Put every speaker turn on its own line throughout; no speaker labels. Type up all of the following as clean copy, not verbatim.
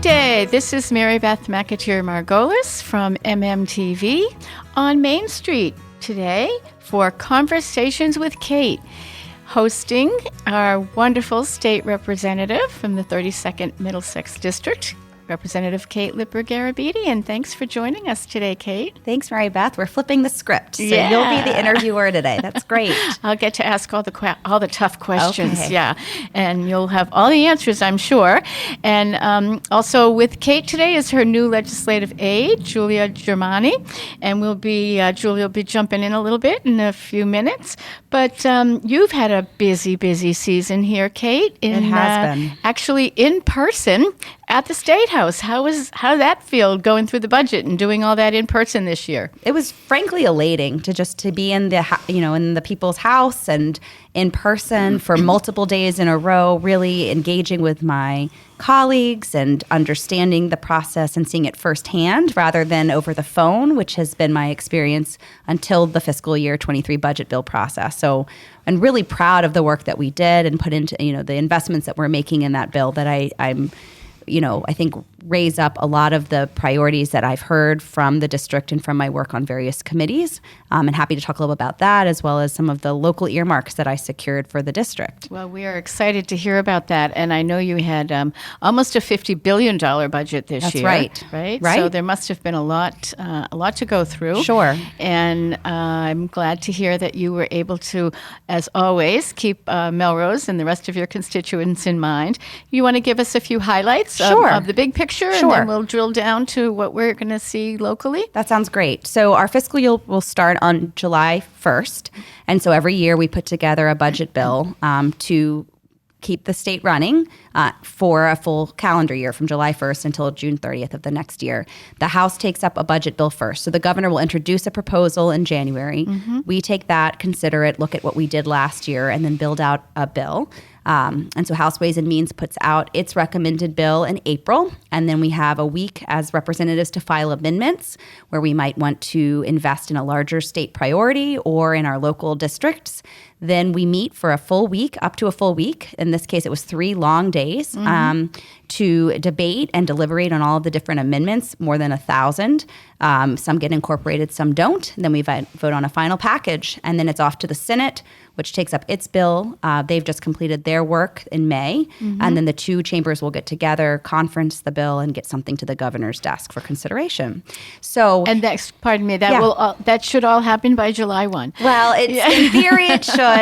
day. This is Mary Beth McAteer-Margolis from MMTV on Main Street today for Conversations with Kate, hosting our wonderful state representative from the 32nd Middlesex District, Representative Kate Lipper-Garabedian. Thanks for joining us today, Kate.
Thanks, Mary Beth. We're flipping the script, so you'll be the interviewer today. That's great.
I'll get to ask all the tough questions,
Okay.
yeah, and you'll have all the answers, I'm sure. And also with Kate today is her new legislative aide, Julia Germani, and Julia will be jumping in a little bit in a few minutes. But you've had a busy season here, Kate.
It has been.
Actually, in person at the State House. How did that feel going through the budget and doing all that in person this year?
It was frankly elating to be in the people's house and in person for multiple days in a row, really engaging with my colleagues and understanding the process and seeing it firsthand rather than over the phone, which has been my experience until the fiscal year 23 budget bill process. So I'm really proud of the work that we did and put into, the investments that we're making in that bill that I think raise up a lot of the priorities that I've heard from the district and from my work on various committees. And happy to talk a little about that, as well as some of the local earmarks that I secured for the district.
Well, we are excited to hear about that. And I know you had almost a $50 billion budget this year.
That's
right.
Right.
So there must have been a lot to go through.
Sure.
And I'm glad to hear that you were able to, as always, keep Melrose and the rest of your constituents in mind. You want to give us a few highlights of the big picture, and then we'll drill down to what we're going to see locally?
That sounds great. So our fiscal year will start on July 1st. And so every year we put together a budget bill to keep the state running for a full calendar year from July 1st until June 30th of the next year. The House takes up a budget bill first. So the governor will introduce a proposal in January. Mm-hmm. We take that, consider it, look at what we did last year, and then build out a bill. And so House Ways and Means puts out its recommended bill in April, and then we have a week as representatives to file amendments where we might want to invest in a larger state priority or in our local districts. Then we meet for a full week, up to a full week. In this case, it was 3 long days to debate and deliberate on all of the different amendments, more than 1,000. Some get incorporated, some don't. And then we vote on a final package, and then it's off to the Senate, which takes up its bill. They've just completed their work in May, and then the 2 chambers will get together, conference the bill, and get something to the governor's desk for consideration. So,
and that should all happen by July 1.
Well, in theory it should.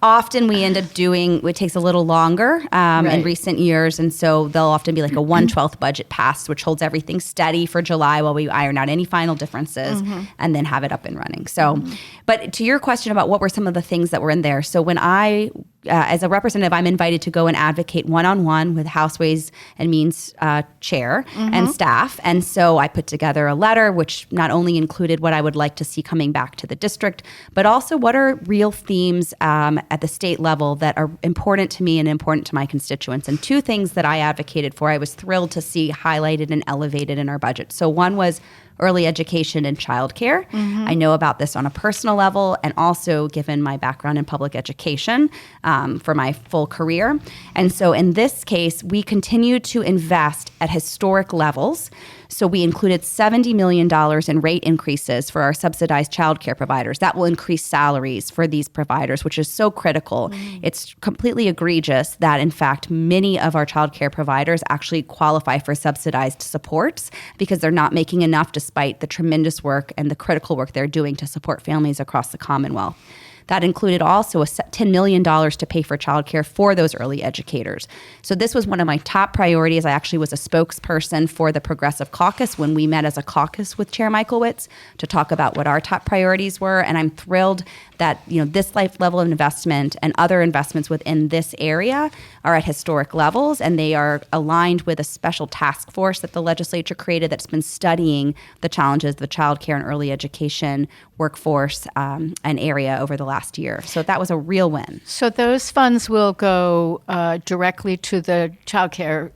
Often we end up it takes a little longer in recent years, and so there'll often be like a 1/12 budget passed, which holds everything steady for July while we iron out any final differences and then have it up and running. So, but to your question about what were some of the things that were in there. So when as a representative, I'm invited to go and advocate one-on-one with House Ways and Means chair and staff. And so I put together a letter which not only included what I would like to see coming back to the district, but also what are real themes at the state level that are important to me and important to my constituents. And 2 things that I advocated for, I was thrilled to see highlighted and elevated in our budget. So one was early education and childcare. I know about this on a personal level, and also given my background in public education for my full career. And so in this case, we continue to invest at historic levels. So we included $70 million in rate increases for our subsidized childcare providers. That will increase salaries for these providers, which is so critical. It's completely egregious that, in fact, many of our childcare providers actually qualify for subsidized supports because they're not making enough despite the tremendous work and the critical work they're doing to support families across the Commonwealth. That included also $10 million to pay for childcare for those early educators. So this was one of my top priorities. I actually was a spokesperson for the Progressive Caucus when we met as a caucus with Chair Michaelwitz to talk about what our top priorities were. And I'm thrilled that this level of investment and other investments within this area are at historic levels, and they are aligned with a special task force that the legislature created that's been studying the challenges of the child care and early education workforce and area over the last year. So that was a real win.
So those funds will go directly to the child care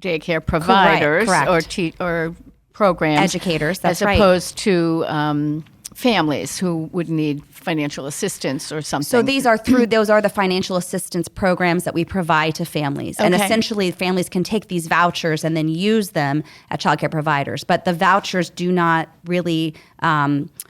daycare providers
Correct.
or programs.
Educators, that's
as
right.
opposed to families who would need financial assistance or something.
So those are the financial assistance programs that we provide to families. And essentially families can take these vouchers and then use them at childcare providers. But the vouchers do not really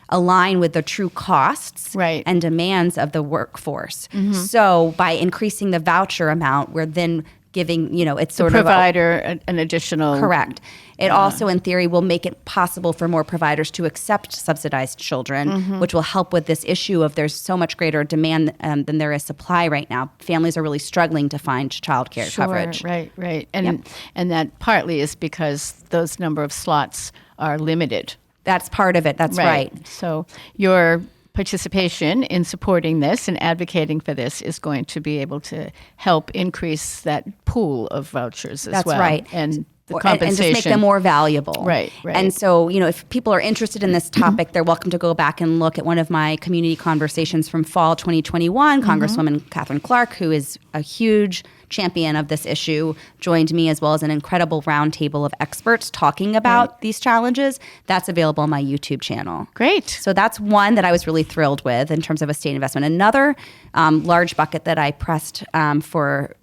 align with the true costs and demands of the workforce. So by increasing the voucher amount, we're then giving, it's sort
of provider an additional.
Correct. It also, in theory, will make it possible for more providers to accept subsidized children, which will help with this issue of there's so much greater demand than there is supply right now. Families are really struggling to find childcare coverage.
Right. And that partly is because those number of slots are limited.
That's part of it. That's right.
So your participation in supporting this and advocating for this is going to be able to help increase that pool of vouchers as well.
That's right.
And the compensation.
And just make them more valuable.
Right.
And so, if people are interested in this topic, they're welcome to go back and look at one of my community conversations from fall 2021. Congresswoman Catherine Clark, who is a huge champion of this issue, joined me, as well as an incredible roundtable of experts talking about these challenges. That's available on my YouTube channel.
Great.
So that's one that I was really thrilled with in terms of a state investment. Another large bucket that I pressed for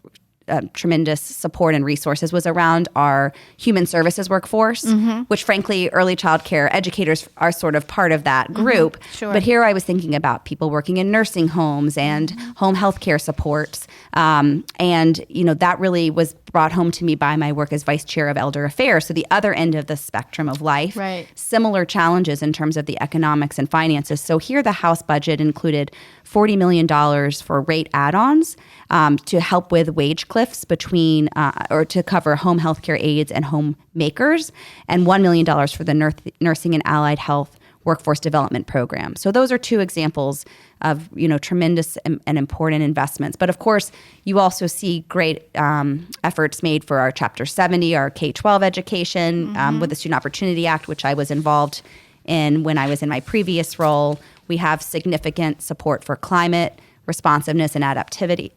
tremendous support and resources was around our human services workforce, which frankly, early child care educators are sort of part of that group.
Sure.
But here I was thinking about people working in nursing homes and home health care supports. And, that really was brought home to me by my work as vice chair of elder affairs. So the other end of the spectrum of life, similar challenges in terms of the economics and finances. So here the House budget included $40 million for rate add-ons to help with wage cliffs between, or to cover home health care aides and home makers, and $1 million for the nursing and allied health workforce development program. So those are two examples of tremendous and important investments. But of course, you also see great efforts made for our Chapter 70, our K-12 education with the Student Opportunity Act, which I was involved in when I was in my previous role. We have significant support for climate responsiveness and adaptivity.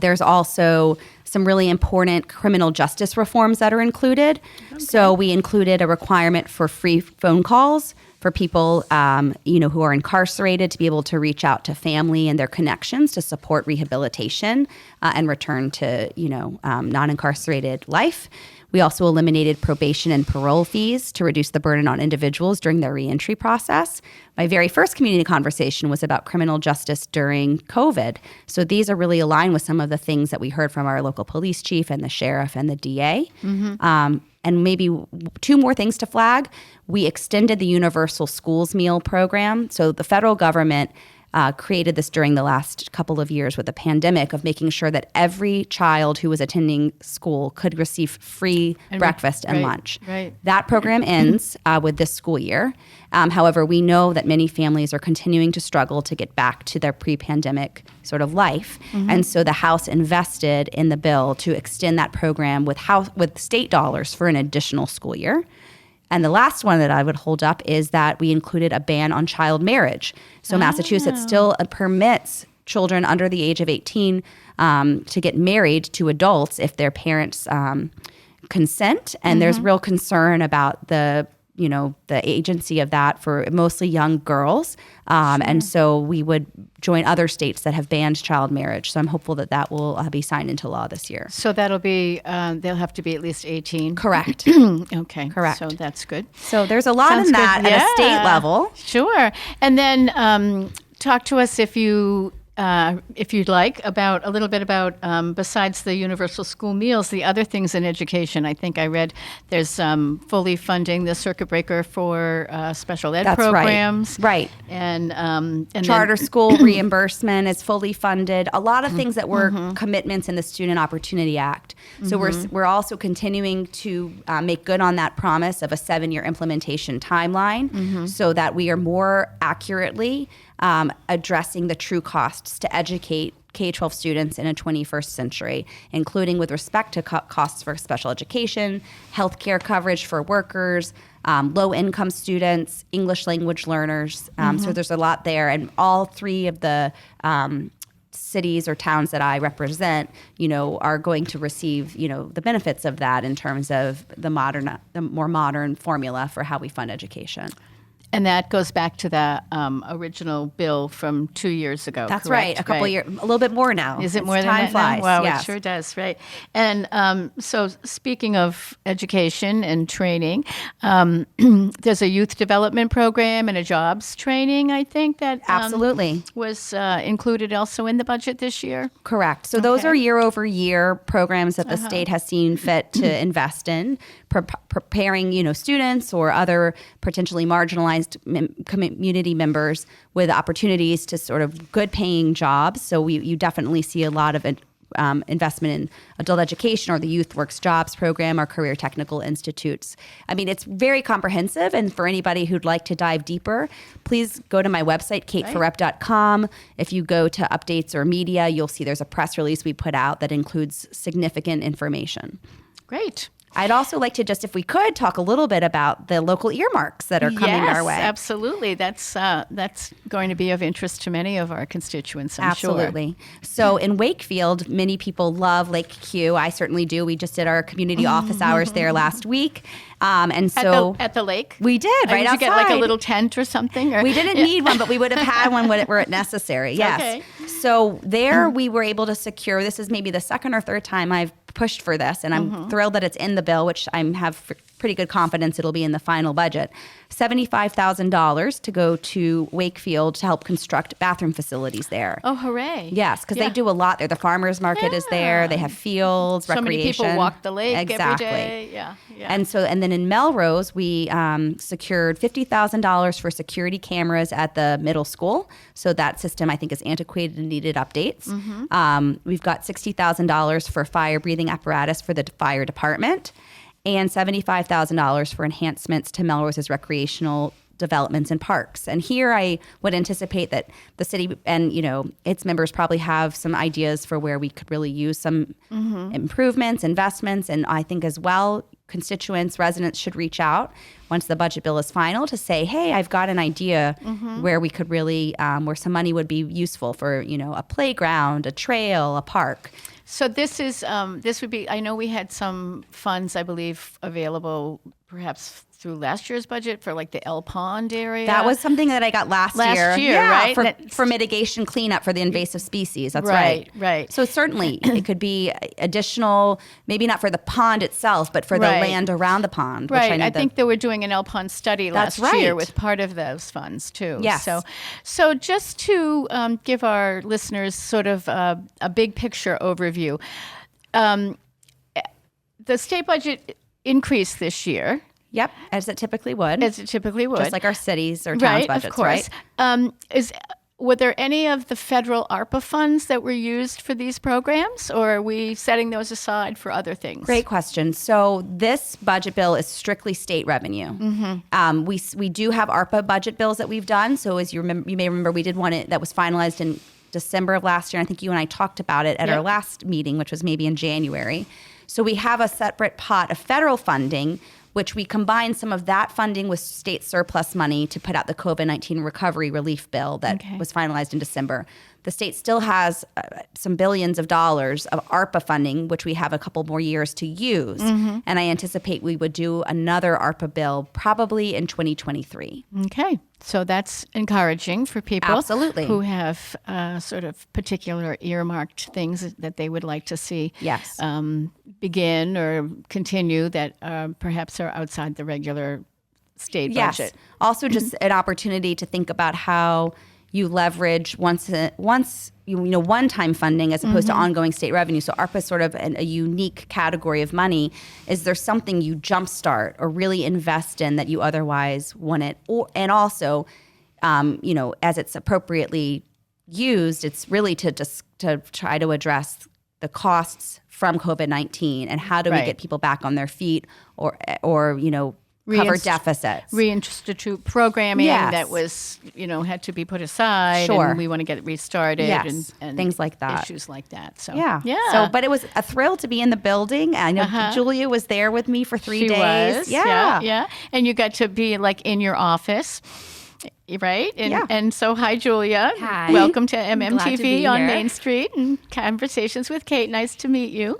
There's also some really important criminal justice reforms that are included. So we included a requirement for free phone calls for people, who are incarcerated to be able to reach out to family and their connections to support rehabilitation and return to, non-incarcerated life. We also eliminated probation and parole fees to reduce the burden on individuals during their reentry process. My very first community conversation was about criminal justice during COVID. So these are really aligned with some of the things that we heard from our local police chief and the sheriff and the DA. And maybe two more things to flag. We extended the universal schools meal program. So the federal government created this during the last couple of years with the pandemic, of making sure that every child who was attending school could receive free breakfast and lunch. That program ends with this school year. However, we know that many families are continuing to struggle to get back to their pre-pandemic sort of life. And so the House invested in the bill to extend that program with state dollars for an additional school year. And the last one that I would hold up is that we included a ban on child marriage. So Massachusetts still permits children under the age of 18 to get married to adults if their parents consent. And there's real concern about the agency of that for mostly young girls. And so we would join other states that have banned child marriage. So I'm hopeful that will be signed into law this year.
So that'll be, they'll have to be at least 18?
Correct.
Okay.
Correct.
So that's good.
So there's a lot in that at a state level.
Sure. And then talk to us if you'd like, a little bit about, besides the universal school meals, the other things in education. I think I read there's fully funding the circuit breaker for special ed programs.
Right.
And
charter school reimbursement is fully funded. A lot of things that were commitments in the Student Opportunity Act. So we're also continuing to make good on that promise of a 7-year implementation timeline so that we are more accurately addressing the true costs to educate K-12 students in a 21st century, including with respect to costs for special education, healthcare coverage for workers, low-income students, English language learners. So there's a lot there. And all three of the cities or towns that I represent, are going to receive, the benefits of that in terms of the more modern formula for how we fund education.
And that goes back to the original bill from 2 years ago.
That's
correct?
right. A couple years, a little bit more now.
Is it more than
time
that
flies?
now? Wow,
yes.
It sure does, right? And so speaking of education and training, there's a youth development program and a jobs training, I think, that
absolutely
was included also in the budget this year.
Correct. So those are year-over-year programs that the state has seen fit to invest in, preparing, students or other potentially marginalized community members with opportunities to sort of good-paying jobs. So you definitely see a lot of investment in adult education or the Youth Works Jobs program or career technical institutes. I mean, it's very comprehensive. And for anybody who'd like to dive deeper, please go to my website, kateforrep.com. If you go to updates or media, you'll see there's a press release we put out that includes significant information.
Great.
I'd also like to just, if we could, talk a little bit about the local earmarks that are coming our way.
Yes, absolutely. That's going to be of interest to many of our constituents, I'm sure.
Absolutely. So in Wakefield, many people love Lake Q. I certainly do. We just did our community office hours there last week. And so
at the lake?
We did, right outside.
Did you get like a little tent or something? Or?
We didn't need one, but we would have had one were it necessary. Yes.
Okay.
So there we were able to secure, this is maybe the second or third time I've pushed for this, and I'm thrilled that it's in the bill, which I have pretty good confidence it'll be in the final budget. $75,000 to go to Wakefield to help construct bathroom facilities there.
Oh, hooray.
Yes, because they do a lot there. The farmers market is there. They have fields,
so
recreation.
So many people walk the lake
exactly.
every day. Yeah.
And then in Melrose, we secured $50,000 for security cameras at the middle school. So that system, I think, is antiquated and needed updates. We've got $60,000 for fire breathing apparatus for the fire department, and $75,000 for enhancements to Melrose's recreational developments and parks. And here I would anticipate that the city and, its members probably have some ideas for where we could really use some improvements, investments. And I think as well, constituents, residents should reach out once the budget bill is final to say, hey, I've got an idea where we could really, where some money would be useful for, a playground, a trail, a park.
So this would be, I know we had some funds, I believe, available perhaps through last year's budget for like the El Pond area.
That was something that I got last year,
right?
For mitigation cleanup for the invasive species. That's
right. Right.
So certainly it could be additional, maybe not for the pond itself, but for the land around the pond.
Right.
Which
I think they were doing an El Pond study last year with part of those funds too.
Yes.
So just to give our listeners sort of a big picture overview, the state budget increased this year.
Yep, as it typically would. Just like our cities or towns' budgets,
of course.
right?
Were there any of the federal ARPA funds that were used for these programs, or are we setting those aside for other things?
Great question. So this budget bill is strictly state revenue. We do have ARPA budget bills that we've done. So as you may remember, we did one that was finalized in December of last year. I think you and I talked about it at our last meeting, which was maybe in January. So we have a separate pot of federal funding, which we combined some of that funding with state surplus money to put out the COVID-19 recovery relief bill that was finalized in December. The state still has some billions of dollars of ARPA funding, which we have a couple more years to use. And I anticipate we would do another ARPA bill probably in 2023.
Okay. So that's encouraging for people
Absolutely.
Who have sort of particular earmarked things that they would like to see begin or continue that perhaps are outside the regular state budget.
Also just an opportunity to think about how you leverage one-time funding as opposed to ongoing state revenue. So ARPA is sort of a unique category of money. Is there something you jumpstart or really invest in that you otherwise wouldn't? And also, as it's appropriately used, it's really to try to address the costs from COVID-19 and how do we get people back on their feet or cover deficits.
Reinstitute programming that was, had to be put aside.
Sure.
And we want to get it restarted. And
things like that.
Issues like that. So,
yeah. So, but it was a thrill to be in the building. I know Julia was there with me for 3 days.
Yeah. And you got to be like in your office. Right? And so, hi, Julia.
Hi.
Welcome to
Glad to
MMTV
be
on
here.
Main Street and Conversations with Kate. Nice to meet you.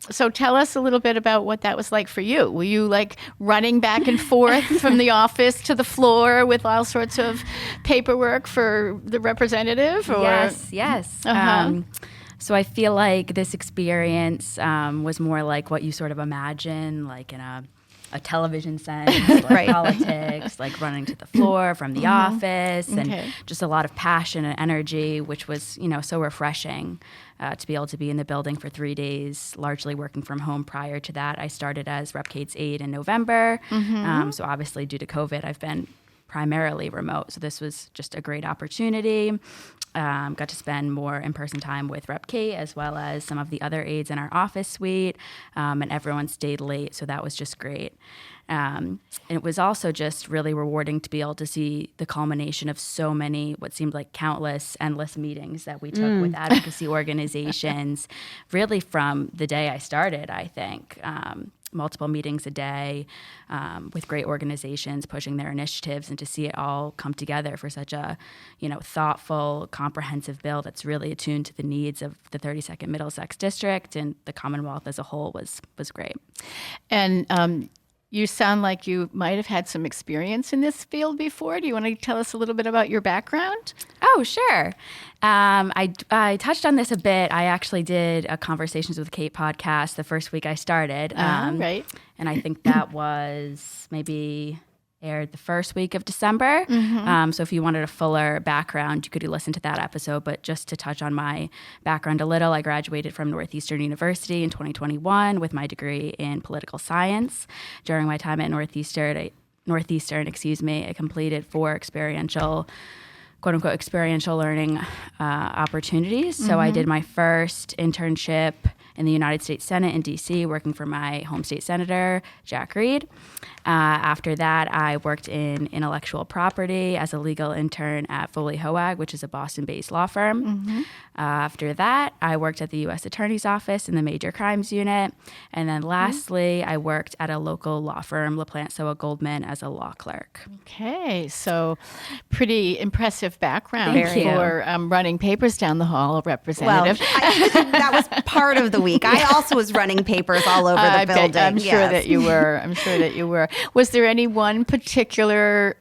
So tell us a little bit about what that was like for you. Were you like running back and forth from the office to the floor with all sorts of paperwork for the representative? Or?
Yes.
Uh-huh.
So I feel like this experience was more like what you sort of imagine, like in a television sense, like politics, like running to the floor from the office, and just a lot of passion and energy, which was, so refreshing to be able to be in the building for 3 days, largely working from home. Prior to that, I started as Rep. Kate's aide in November. So obviously, due to COVID, I've been primarily remote. So this was just a great opportunity. Got to spend more in-person time with Rep. Kate as well as some of the other aides in our office suite, and everyone stayed late, so that was just great. And it was also just really rewarding to be able to see the culmination of so many, what seemed like countless, endless meetings that we took with advocacy organizations, really from the day I started, I think. Multiple meetings a day with great organizations pushing their initiatives, and to see it all come together for such a, thoughtful, comprehensive bill that's really attuned to the needs of the 32nd Middlesex District and the Commonwealth as a whole was great.
And you sound like you might have had some experience in this field before. Do you want to tell us a little bit about your background?
Oh, sure. I touched on this a bit. I actually did a Conversations with Kate podcast the first week I started.
Right.
And I think that was maybe aired the first week of December. So if you wanted a fuller background, you could listen to that episode. But just to touch on my background a little, I graduated from Northeastern University in 2021 with my degree in political science. During my time at Northeastern, I completed 4 experiential, quote-unquote, experiential learning opportunities. So I did my first internship in the United States Senate in D.C., working for my home state senator, Jack Reed. After that, I worked in intellectual property as a legal intern at Foley Hoag, which is a Boston-based law firm. After that, I worked at the U.S. Attorney's Office in the Major Crimes Unit. And then lastly, I worked at a local law firm, LaPlante Soa Goldman, as a law clerk.
Okay, so pretty impressive background
Thank you.
for running papers down the hall, Representative.
Well, that was part of the week. I also was running papers all over the building.
I'm sure that you were. I'm sure that you were. Was there any one particular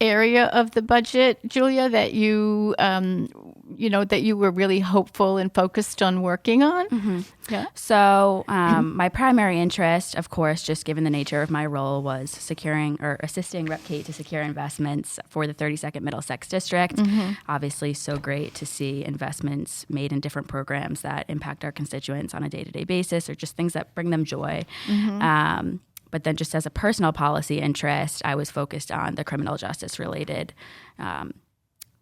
area of the budget, Julia, that you that you were really hopeful and focused on working on? Yeah.
So my primary interest, of course, just given the nature of my role, was securing or assisting Rep. Kate to secure investments for the 32nd Middlesex District. Obviously, so great to see investments made in different programs that impact our constituents on a day-to-day basis, or just things that bring them joy. But then just as a personal policy interest, I was focused on the criminal justice related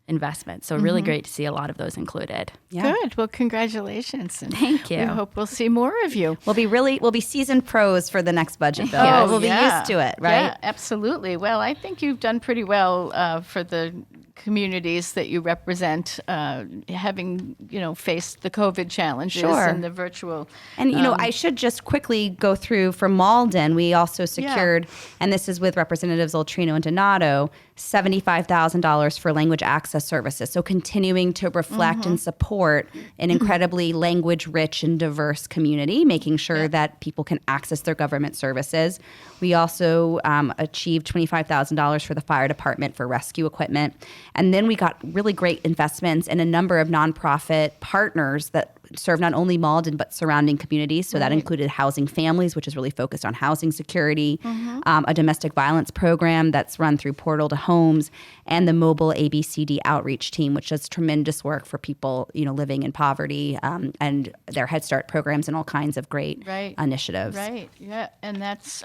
investments. So really great to see a lot of those included.
Yeah.
Good. Well, congratulations. And
Thank you.
we hope we'll see more of you.
We'll be seasoned pros for the next budget bill. We'll be used to it, right?
Yeah, absolutely. Well, I think you've done pretty well for the communities that you represent, having faced the COVID challenges and the virtual.
And I should just quickly go through for Malden. We also secured, and this is with Representatives Oltrino and Donato, $75,000 for language access services. So continuing to reflect and support an incredibly language-rich and diverse community, making sure that people can access their government services. We also achieved $25,000 for the fire department for rescue equipment. And then we got really great investments in a number of nonprofit partners that serve not only Malden but surrounding communities. So that included Housing Families, which is really focused on housing security, a domestic violence program that's run through Portal to Homes, and the mobile ABCD outreach team, which does tremendous work for people living in poverty, and their Head Start programs and all kinds of great initiatives.
Right. Yeah, and that's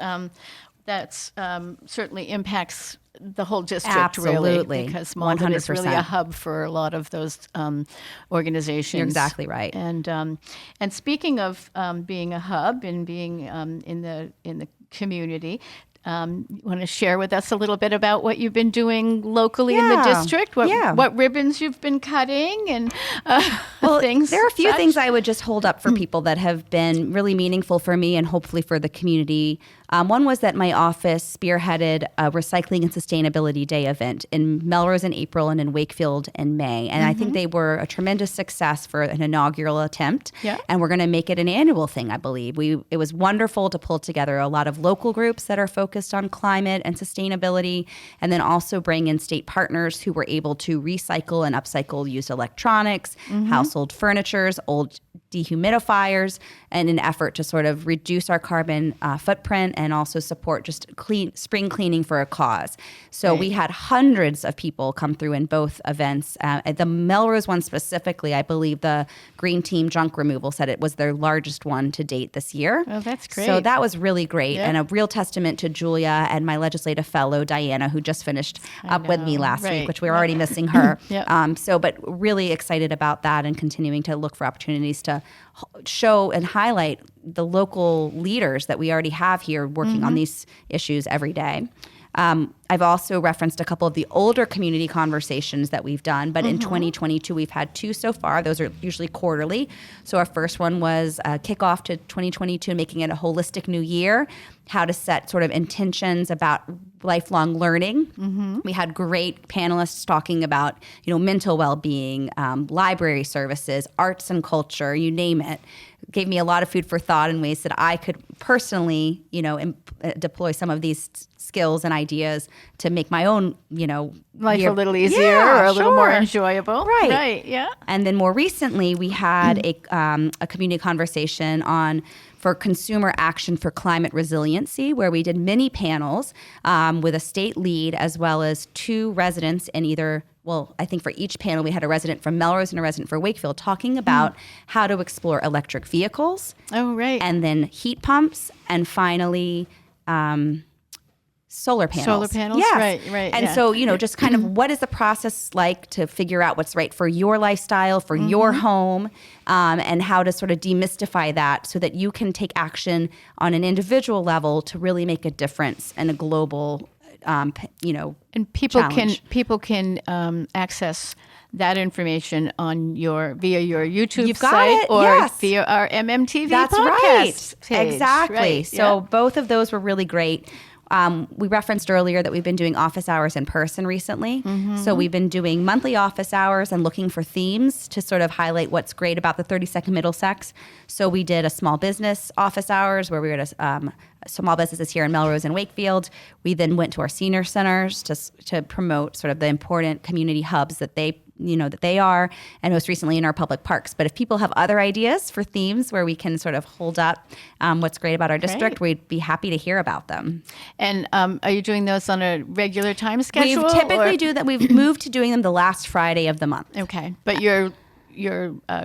certainly impacts the whole district.
Absolutely.
Really, because Malden is really
100%.
a hub for a lot of those organizations.
You're exactly right.
And speaking of being a hub and being in the community, you want to share with us a little bit about what you've been doing locally in the district? What ribbons you've been cutting and things?
There are a few things I would just hold up for people that have been really meaningful for me and hopefully for the community One was that my office spearheaded a Recycling and Sustainability Day event in Melrose in April and in Wakefield in May. And I think they were a tremendous success for an inaugural attempt.
Yeah.
And we're going to make it an annual thing, I believe. It was wonderful to pull together a lot of local groups that are focused on climate and sustainability, and then also bring in state partners who were able to recycle and upcycle used electronics, household furnitures, old dehumidifiers, in an effort to sort of reduce our carbon footprint and also support just spring cleaning for a cause. So we had hundreds of people come through in both events. The Melrose one specifically, I believe the Green Team Junk Removal said it was their largest one to date this year.
Oh, that's great.
So that was really great, and a real testament to Julia and my legislative fellow, Diana, who just finished up with me last week, which we were already missing her. But really excited about that and continuing to look for opportunities to show and highlight the local leaders that we already have here working on these issues every day. I've also referenced a couple of the older community conversations that we've done, but in 2022, we've had 2 so far. Those are usually quarterly. So our first one was a kickoff to 2022, making it a holistic new year, how to set sort of intentions about lifelong learning. We had great panelists talking about, mental well-being, library services, arts and culture, you name it. Gave me a lot of food for thought in ways that I could personally, deploy some of these skills and ideas to make my own,
life a little easier or a little more enjoyable. Right. Yeah.
And then more recently, we had a community conversation for consumer action for climate resiliency, where we did mini panels with a state lead as well as 2 residents in I think for each panel, we had a resident from Melrose and a resident for Wakefield talking about how to explore electric vehicles.
Oh, right.
And then heat pumps, and finally solar panels.
Solar panels,
yes.
Right.
And so, just kind of what is the process like to figure out what's right for your lifestyle, for your home, and how to sort of demystify that so that you can take action on an individual level to really make a difference in a global
and people
challenge.
can access that information on via your YouTube
You've got
site
it,
or
yes.
via our MMTV
That's
podcast
right.
page.
Exactly.
Right.
So both of those were really great. We referenced earlier that we've been doing office hours in person recently. So we've been doing monthly office hours and looking for themes to sort of highlight what's great about the 32nd Middlesex. So we did a small business office hours where we were at small businesses here in Melrose and Wakefield. We then went to our senior centers to promote sort of the important community hubs that they are, and most recently in our public parks. But if people have other ideas for themes where we can sort of hold up what's great about our district, we'd be happy to hear about them.
And are you doing those on a regular time schedule?
We typically do that. We've moved to doing them the last Friday of the month.
Okay, but you're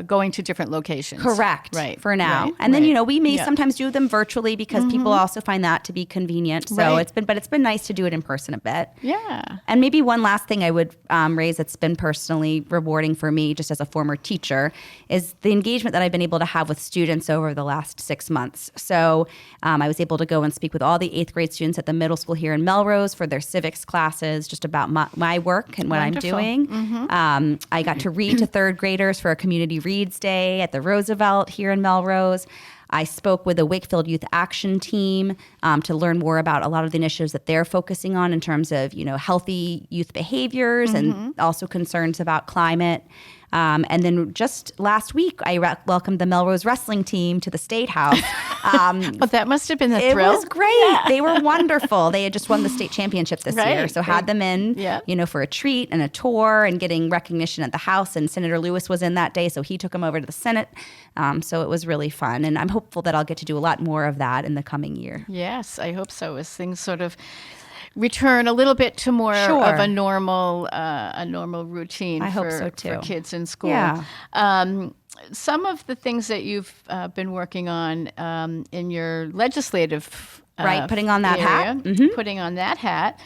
going to different locations.
Correct.
Right.
For now.
Right.
And then, we may sometimes do them virtually because people also find that to be convenient. So it's been nice to do it in person a bit.
Yeah.
And maybe one last thing I would raise that's been personally rewarding for me, just as a former teacher, is the engagement that I've been able to have with students over the last 6 months. So I was able to go and speak with all the 8th grade students at the middle school here in Melrose for their civics classes, just about my work and what
Wonderful.
I'm doing. I got to read to 3rd graders for a Community Reads Day at the Roosevelt here in Melrose. I spoke with the Wakefield Youth Action Team to learn more about a lot of the initiatives that they're focusing on in terms of, healthy youth behaviors and also concerns about climate. And then just last week, I welcomed the Melrose wrestling team to the State House.
Well, that must have been a thrill.
It was great. Yeah. They were wonderful. They had just won the state championship this year. So had them in, for a treat and a tour and getting recognition at the House. And Senator Lewis was in that day, so he took them over to the Senate. So it was really fun. And I'm hopeful that I'll get to do a lot more of that in the coming year.
Yes, I hope so, as things sort of return a little bit to more of a normal routine.
I hope so too.
For kids in school.
Yeah.
Some of the things that you've been working on in your legislative
putting on that
area,
hat.
putting on that hat.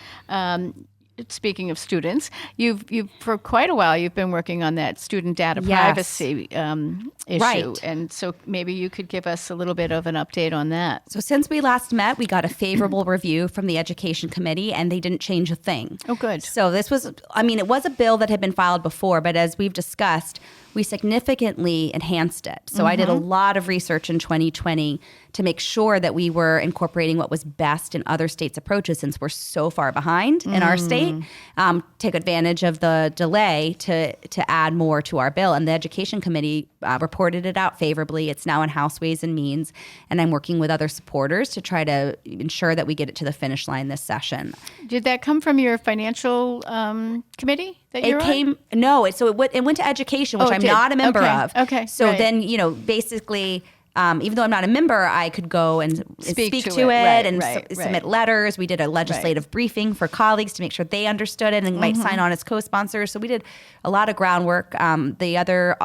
speaking of students, you've for quite a while you've been working on that student data privacy issue,
right.
And so maybe you could give us a little bit of an update on that.
So since we last met, we got a favorable review from the Education Committee, and they didn't change a thing.
Oh, good.
So this was, it was a bill that had been filed before, but as we've discussed, we significantly enhanced it. So I did a lot of research in 2020 to make sure that we were incorporating what was best in other states' approaches, since we're so far behind in our state. Take advantage of the delay to add more to our bill. And the Education Committee reported it out favorably. It's now in House Ways and Means, and I'm working with other supporters to try to ensure that we get it to the finish line this session.
Did that come from your financial committee that you're on?
No. So it went to Education, which I'm not a member of.
Okay.
So then, basically, even though I'm not a member, I could go and speak to it and submit letters. We did a legislative briefing for colleagues to make sure they understood it and might sign on as co-sponsors. So we did a lot of groundwork. The other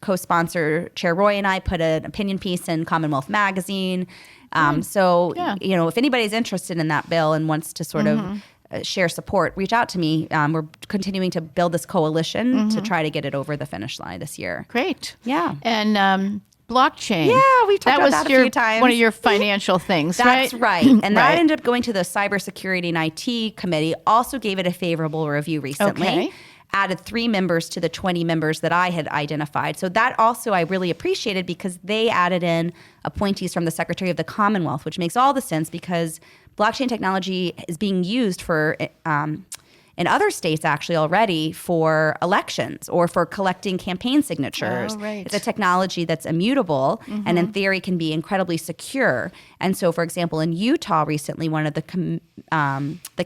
co-sponsor, Chair Roy, and I put an opinion piece in Commonwealth Magazine. If anybody's interested in that bill and wants to sort of share support, reach out to me. We're continuing to build this coalition to try to get it over the finish line this year.
Great.
Yeah.
And blockchain.
Yeah, we've talked about that a few times.
One of your financial things,
That's
right?
And that ended up going to the Cybersecurity and IT Committee. Also gave it a favorable review recently.
Okay.
Added 3 members to the 20 members that I had identified. So that also I really appreciated, because they added in appointees from the Secretary of the Commonwealth, which makes all the sense, because blockchain technology is being used for in other states actually already for elections or for collecting campaign signatures.
Oh, right.
It's a technology that's immutable and in theory can be incredibly secure. And so, for example, in Utah recently, one of the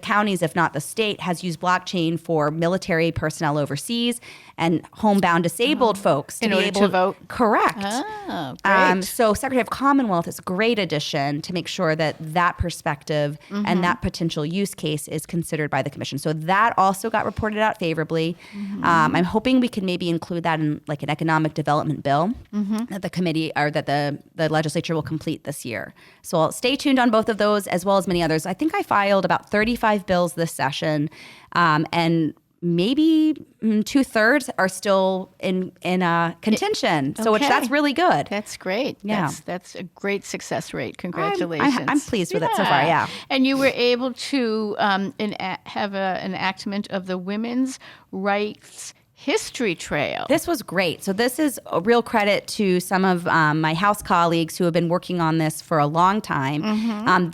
counties, if not the state, has used blockchain for military personnel overseas and homebound disabled folks to
in
be
order
able
to vote.
Correct.
Oh, great.
So Secretary of Commonwealth is a great addition to make sure that perspective and that potential use case is considered by the commission. So that also got reported out favorably. I'm hoping we can maybe include that in like an economic development bill that the committee or that the legislature will complete this year. So I'll stay tuned on both of those as well as many others. I think I filed about 35 bills this session, and maybe 2/3 are still in contention. So that's really good.
That's great.
Yeah.
That's a great success rate. Congratulations.
I'm pleased with it so far, yeah.
And you were able to have an enactment of the Women's Rights History Trail.
This was great. So this is a real credit to some of my House colleagues who have been working on this for a long time. And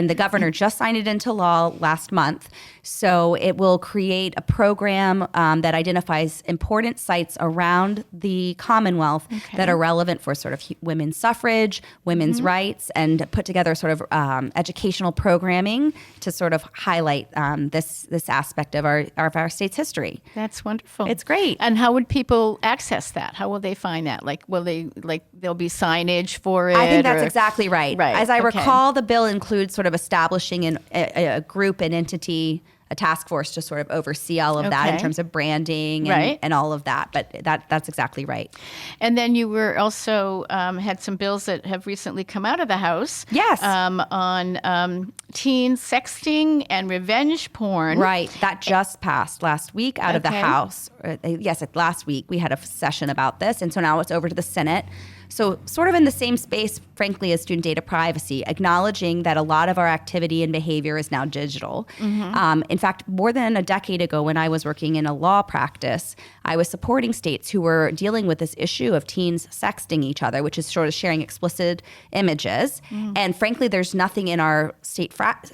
the governor just signed it into law last month. So it will create a program that identifies important sites around the Commonwealth that are relevant for sort of women's suffrage, women's rights, and put together sort of educational programming to sort of highlight this aspect of our state's history.
That's wonderful.
It's great.
And how would people access that? How will they find that? There'll be signage for it?
I think that's exactly right.
Right.
As I recall, the bill includes sort of establishing a group, an entity, a task force to sort of oversee all of that in terms of branding and all of that. But that's exactly right.
And then you were also had some bills that have recently come out of the House.
Yes.
On teen sexting and revenge porn.
Right. That just passed last week out of the House. Yes, last week we had a session about this. And so now it's over to the Senate. So sort of in the same space, frankly, as student data privacy, acknowledging that a lot of our activity and behavior is now digital. In fact, more than a decade ago when I was working in a law practice, I was supporting states who were dealing with this issue of teens sexting each other, which is sort of sharing explicit images. And frankly, there's nothing in our state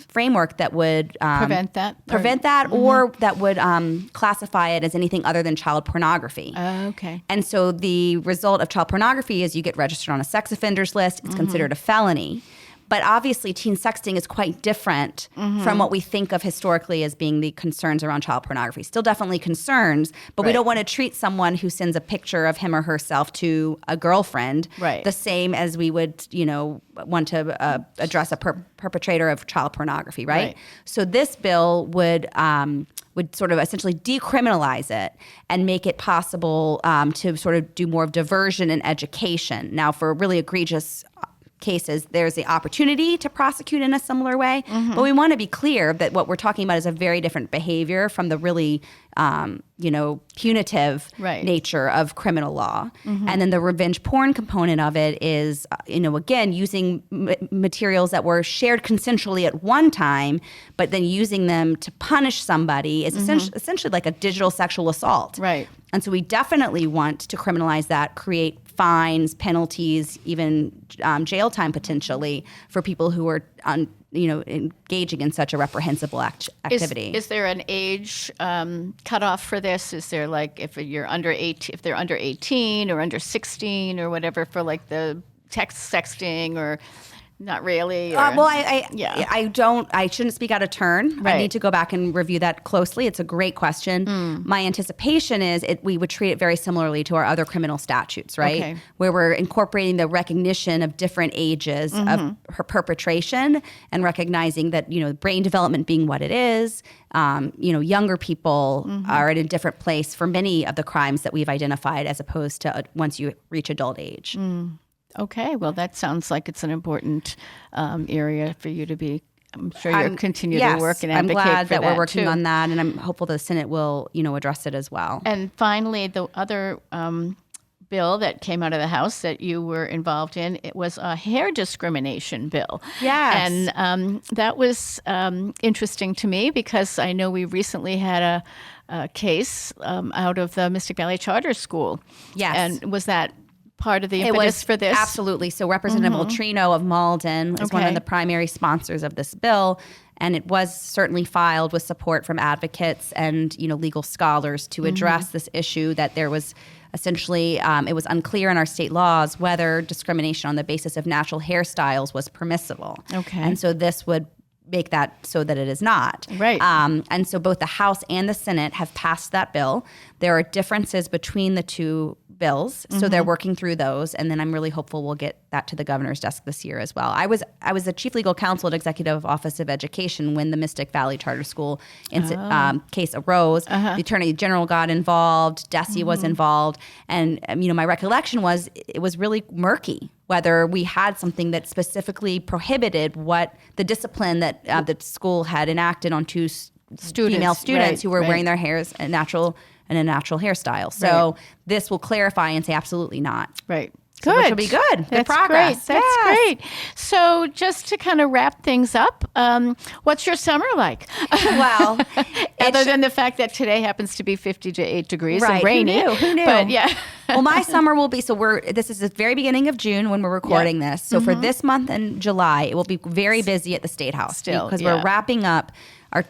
framework that would
prevent that
or that would classify it as anything other than child pornography.
Okay.
And so the result of child pornography is you get registered on a sex offenders list. It's considered a felony. But obviously, teen sexting is quite different from what we think of historically as being the concerns around child pornography. Still definitely concerns, but we don't want to treat someone who sends a picture of him or herself to a girlfriend the same as we would, want to address a perpetrator of child pornography, right? So this bill would sort of essentially decriminalize it and make it possible to sort of do more of diversion and education. Now, for really egregious cases, there's the opportunity to prosecute in a similar way.
Mm-hmm.
But we want to be clear that what we're talking about is a very different behavior from the really, punitive nature of criminal law. Mm-hmm. And then the revenge porn component of it is, again, using materials that were shared consensually at one time, but then using them to punish somebody is essentially like a digital sexual assault.
Right.
And so we definitely want to criminalize that, create fines, penalties, even jail time potentially for people who are engaging in such a reprehensible activity.
Is there an age cutoff for this? Is there if they're under 18 or under 16 or whatever for the sexting or? Not really.
I shouldn't speak out of turn.
Right.
I need to go back and review that closely. It's a great question. My anticipation is we would treat it very similarly to our other criminal statutes, right?
Okay.
Where we're incorporating the recognition of different ages of her perpetration and recognizing that, brain development being what it is, younger people are at a different place for many of the crimes that we've identified as opposed to once you reach adult age.
Okay, well, that sounds like it's an important area for you to be. I'm sure you'll continue to work and advocate for that.
I'm glad that we're working on that, and I'm hopeful the Senate will, address it as well.
And finally, the other bill that came out of the House that you were involved in, it was a hair discrimination bill.
Yes.
And that was interesting to me because I know we recently had a case out of the Mystic Valley Charter School.
Yes.
And was that part of the impetus for this?
Absolutely. So Representative Ultrino of Malden is one of the primary sponsors of this bill. And it was certainly filed with support from advocates and, legal scholars to address this issue that there was essentially, it was unclear in our state laws whether discrimination on the basis of natural hairstyles was permissible.
Okay.
And so this would make that so that it is not.
Right.
And so both the House and the Senate have passed that bill. There are differences between the two bills, so they're working through those, and then I'm really hopeful we'll get that to the governor's desk this year as well. I was the chief legal counsel at Executive Office of Education when the Mystic Valley Charter School case arose. The Attorney General got involved, DESE was involved, and my recollection was it was really murky whether we had something that specifically prohibited what the discipline that the school had enacted on two female students who were wearing their hairs in a natural hairstyle. So this will clarify and say absolutely not.
Right.
So which will be good. Good progress.
Great. That's great. So just to kind of wrap things up, what's your summer like?
Well,
other than the fact that today happens to be 58 degrees and rainy.
Who knew?
But yeah.
Well, my summer will be, this is the very beginning of June when we're recording this. So for this month and July, it will be very busy at the State House. Because we're wrapping up our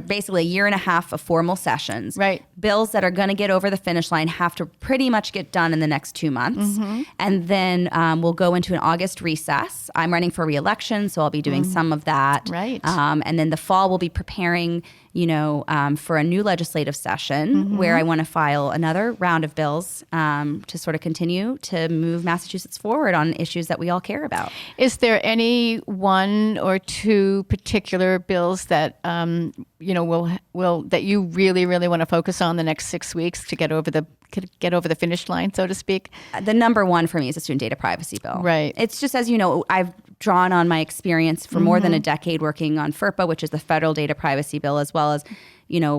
basically a year and a half of formal sessions.
Right.
Bills that are going to get over the finish line have to pretty much get done in the next 2 months. And then we'll go into an August recess. I'm running for re-election, so I'll be doing some of that.
Right.
And then the fall we'll be preparing, for a new legislative session where I want to file another round of bills to sort of continue to move Massachusetts forward on issues that we all care about.
Is there any one or two particular bills that will that you really, really want to focus on the next 6 weeks to get over the finish line, so to speak?
The number one for me is the student data privacy bill.
Right.
It's just, as you know, I've drawn on my experience for more than a decade working on FERPA, which is the federal data privacy bill, as well as,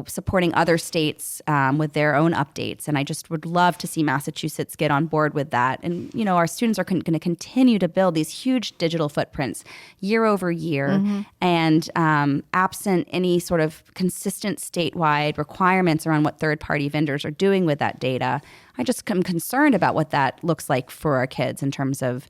supporting other states with their own updates. And I just would love to see Massachusetts get on board with that. And, our students are going to continue to build these huge digital footprints year over year. And absent any sort of consistent statewide requirements around what third-party vendors are doing with that data, I just am concerned about what that looks like for our kids in terms of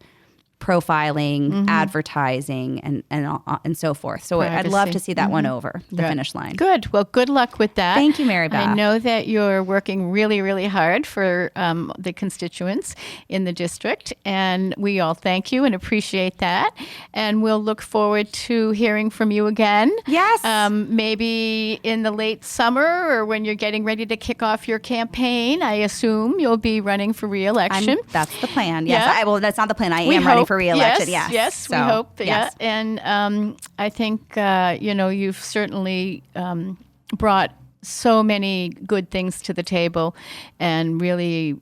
profiling, advertising, and so forth. So
Privacy.
I'd love to see that one over the finish line.
Good. Well, good luck with that.
Thank you, Mary Beth.
I know that you're working really, really hard for the constituents in the district, and we all thank you and appreciate that. And we'll look forward to hearing from you again.
Yes.
Maybe in the late summer or when you're getting ready to kick off your campaign. I assume you'll be running for re-election.
That's the plan. Yes.
Yeah.
That's not the plan. I am running for re-election.
Yes,
So,
we hope.
yes.
Yeah. And I think, you've certainly brought so many good things to the table and really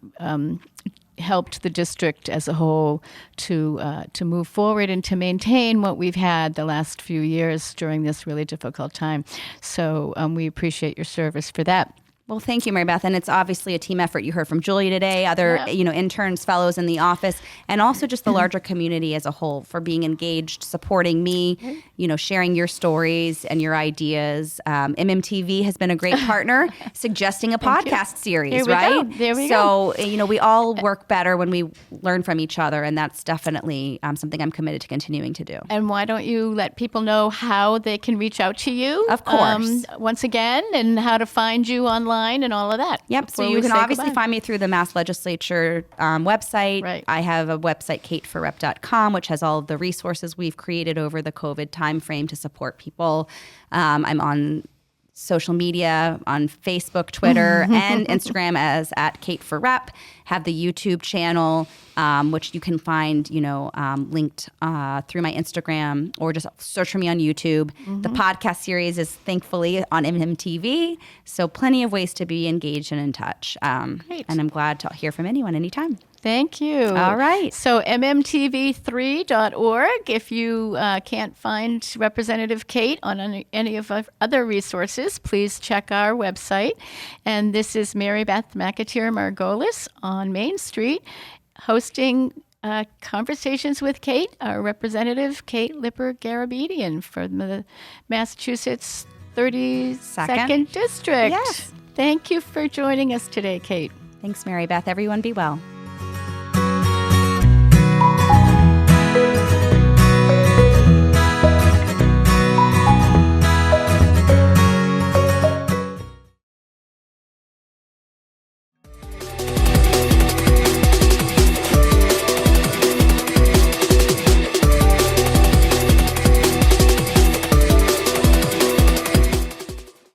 helped the district as a whole to move forward and to maintain what we've had the last few years during this really difficult time. So we appreciate your service for that.
Well, thank you, Mary Beth. And it's obviously a team effort. You heard from Julia today, other interns, fellows in the office, and also just the larger community as a whole for being engaged, supporting me, sharing your stories and your ideas. MMTV has been a great partner, suggesting a podcast series, right?
There we go.
So, we all work better when we learn from each other, and that's definitely something I'm committed to continuing to do.
And why don't you let people know how they can reach out to you?
Of course.
Once again, and how to find you online and all of that.
Yep. So you can obviously find me through the Mass Legislature website.
Right.
I have a website, kateforrep.com, which has all of the resources we've created over the COVID timeframe to support people. I'm on social media, on Facebook, Twitter, and Instagram as @KateForRep. Have the YouTube channel, which you can find, linked through my Instagram, or just search for me on YouTube. The podcast series is thankfully on MMTV, so plenty of ways to be engaged and in touch. And I'm glad to hear from anyone anytime.
Thank you.
All right.
So mmtv3.org. If you can't find Representative Kate on any of our other resources, please check our website. And this is Mary Beth McAteer Margolis on Main Street, hosting Conversations with Kate, our Representative Kate Lipper-Garabedian from the Massachusetts 32nd District.
Yes.
Thank you for joining us today, Kate.
Thanks, Mary Beth. Everyone be well.